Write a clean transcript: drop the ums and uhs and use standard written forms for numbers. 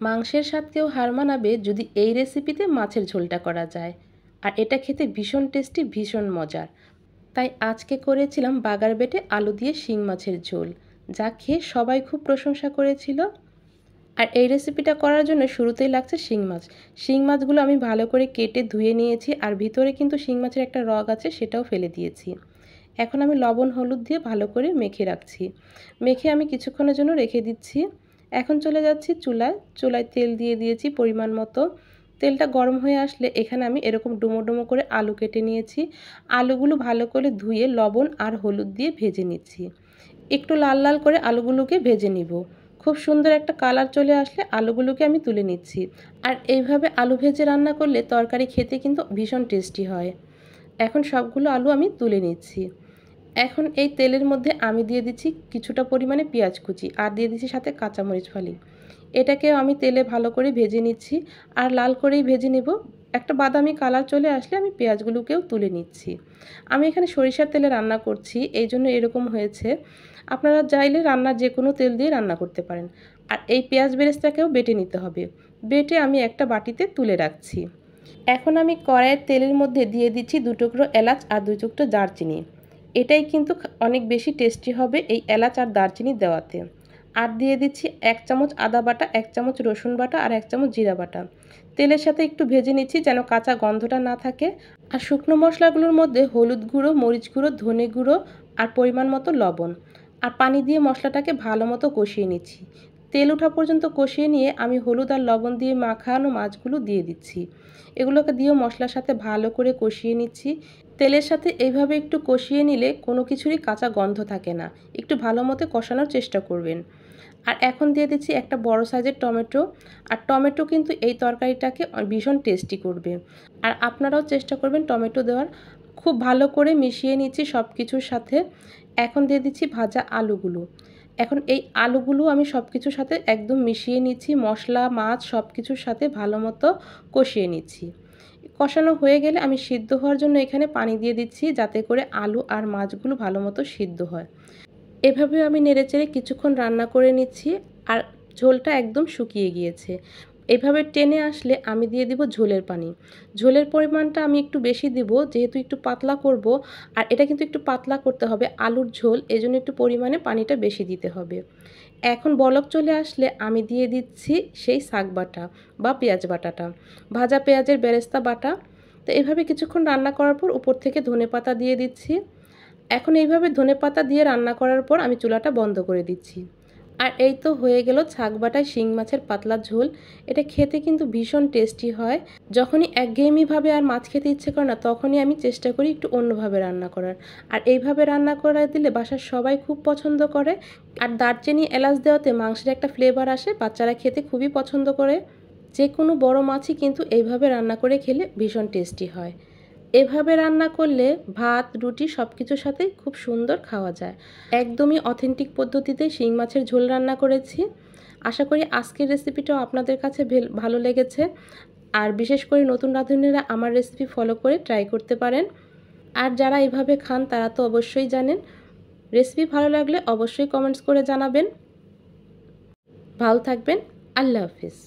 মাংসের স্বাদকেও হার মানাবে যদি এই রেসিপিতে মাছের ঝোলটা করা যায়। আর এটা খেতে ভীষণ টেস্টি, ভীষণ মজার। তাই আজকে করেছিলাম বাগার বেটে আলু দিয়ে শিং মাছের ঝোল, যা খেয়ে সবাই খুব প্রশংসা করেছিল। আর এই রেসিপিটা করার জন্য শুরুতেই লাগছে শিং মাছ। শিং মাছগুলো আমি ভালো করে কেটে ধুয়ে নিয়েছি, আর ভিতরে কিন্তু শিং মাছের একটা রগ আছে, সেটাও ফেলে দিয়েছি। এখন আমি লবণ হলুদ দিয়ে ভালো করে মেখে রাখছি। মেখে আমি কিছুক্ষণের জন্য রেখে দিচ্ছি। এখন চলে যাচ্ছি চুলায় তেল দিয়ে দিয়েছি পরিমাণ মতো। তেলটা গরম হয়ে আসলে এখানে আমি এরকম ডুমো ডুমো করে আলু কেটে নিয়েছি। আলুগুলো ভালো করে ধুয়ে লবণ আর হলুদ দিয়ে ভেজে নিচ্ছি। একটু লাল লাল করে আলুগুলোকে ভেজে নিব। খুব সুন্দর একটা কালার চলে আসলে আলুগুলোকে আমি তুলে নিচ্ছি। আর এইভাবে আলু ভেজে রান্না করলে তরকারি খেতে কিন্তু ভীষণ টেস্টি হয়। এখন সবগুলো আলু আমি তুলে নিচ্ছি। এখন এই তেলের মধ্যে আমি দিয়ে দিচ্ছি কিছুটা পরিমাণে পেঁয়াজ কুচি, আর দিয়ে দিচ্ছি সাথে কাঁচামরিচ ফালি। এটাকেও আমি তেলে ভালো করে ভেজে নিচ্ছি, আর লাল করেই ভেজে নেব। একটা বাদামি কালার চলে আসলে আমি পেঁয়াজগুলোকেও তুলে নিচ্ছি। আমি এখানে সরিষার তেলে রান্না করছি, এই জন্য এরকম হয়েছে। আপনারা চাইলে রান্নার যে কোনো তেল দিয়ে রান্না করতে পারেন। আর এই পেঁয়াজ বেরেস্তাকেও বেটে নিতে হবে। বেটে আমি একটা বাটিতে তুলে রাখছি। এখন আমি কড়াইয়ের তেলের মধ্যে দিয়ে দিচ্ছি 2 টুকরো এলাচ আর 2 টুকরো দারচিনি। এটাই কিন্তু অনেক বেশি টেস্টি হবে এই এলাচ আর দারচিনি দেওয়াতে। আর দিয়ে দিচ্ছি 1 চামচ আদা বাটা, 1 চামচ রসুন বাটা আর 1 চামচ জিরা বাটা। তেলের সাথে একটু ভেজে নিচ্ছি যেন কাঁচা গন্ধটা না থাকে। আর শুকনো মশলাগুলোর মধ্যে হলুদ গুঁড়ো, মরিচ গুঁড়ো, ধনে গুঁড়ো আর পরিমাণ মতো লবণ আর পানি দিয়ে মশলাটাকে ভালো মতো কষিয়ে নিচ্ছি। তেল ওঠা পর্যন্ত কষিয়ে নিয়ে আমি হলুদ আর লবণ দিয়ে মাখানো মাছগুলো দিয়ে দিচ্ছি। এগুলোকে দিয়েও মশলার সাথে ভালো করে কষিয়ে নিচ্ছি। তেলের সাথে এইভাবে একটু কষিয়ে নিলে কোনো কিছুরই কাঁচা গন্ধ থাকে না। একটু ভালো মতো কষানোর চেষ্টা করবেন। আর এখন দিয়ে দিচ্ছি একটা বড় সাইজের টমেটো। আর টমেটো কিন্তু এই তরকারিটাকে ভীষণ টেস্টি করবে। আর আপনারাও চেষ্টা করবেন টমেটো দেওয়ার। খুব ভালো করে মিশিয়ে নিচ্ছি সব কিছুর সাথে। এখন দিয়ে দিচ্ছি ভাজা আলুগুলো। এখন এই আলুগুলো আমি সব কিছুর সাথে একদম মিশিয়ে নিচ্ছি, মশলা মাছ সব কিছুর সাথে ভালো মতো কষিয়ে নিচ্ছি। কষানো হয়ে গেলে আমি সিদ্ধ হওয়ার জন্য এখানে পানি দিয়ে দিচ্ছি, যাতে করে আলু আর মাছগুলো ভালো মতো সিদ্ধ হয়। এভাবে আমি নেড়েচেড়ে কিছুক্ষণ রান্না করে নিচ্ছি। আর ঝোলটা একদম শুকিয়ে গিয়েছে। এভাবে টেনে আসলে আমি দিয়ে দিব ঝোলের পানি। ঝোলের পরিমাণটা আমি একটু বেশি দিব, যেহেতু একটু পাতলা করব। আর এটা কিন্তু একটু পাতলা করতে হবে, আলুর ঝোল, এজন্য একটু পরিমাণে পানিটা বেশি দিতে হবে। এখন বলক চলে আসলে আমি দিয়ে দিচ্ছি সেই শাক বাটা বা পেঁয়াজ বাটাটা, ভাজা পেঁয়াজের বেরেস্তা বাটা। তো এভাবে কিছুক্ষণ রান্না করার পর উপর থেকে ধনেপাতা দিয়ে দিচ্ছি। এখন এইভাবে ধনেপাতা দিয়ে রান্না করার পর আমি চুলাটা বন্ধ করে দিচ্ছি। আর এই তো হয়ে গেল ছাগ বাটায় শিং মাছের পাতলা ঝোল। এটা খেতে কিন্তু ভীষণ টেস্টি হয়। যখনই একঘেয়েমিভাবে আর মাছ খেতে ইচ্ছে করে না, তখনই আমি চেষ্টা করি একটু অন্যভাবে রান্না করার। আর এইভাবে রান্না করে দিলে বাসার সবাই খুব পছন্দ করে। আর দারচিনি এলাচ দেওয়াতে মাংসের একটা ফ্লেভার আসে, বাচ্চারা খেতে খুবই পছন্দ করে। যে কোনো বড় মাছই কিন্তু এইভাবে রান্না করে খেলে ভীষণ টেস্টি হয়। এভাবে রান্না করলে ভাত রুটি সব কিছুর সাথেই খুব সুন্দর খাওয়া যায়। একদমই অথেন্টিক পদ্ধতিতে শিং মাছের ঝোল রান্না করেছি। আশা করি আজকের রেসিপিটাও আপনাদের কাছে ভালো লেগেছে। আর বিশেষ করে নতুন রাঁধুনিরা আমার রেসিপি ফলো করে ট্রাই করতে পারেন। আর যারা এভাবে খান তারা তো অবশ্যই জানেন। রেসিপি ভালো লাগলে অবশ্যই কমেন্টস করে জানাবেন। ভালো থাকবেন। আল্লাহ হাফিজ।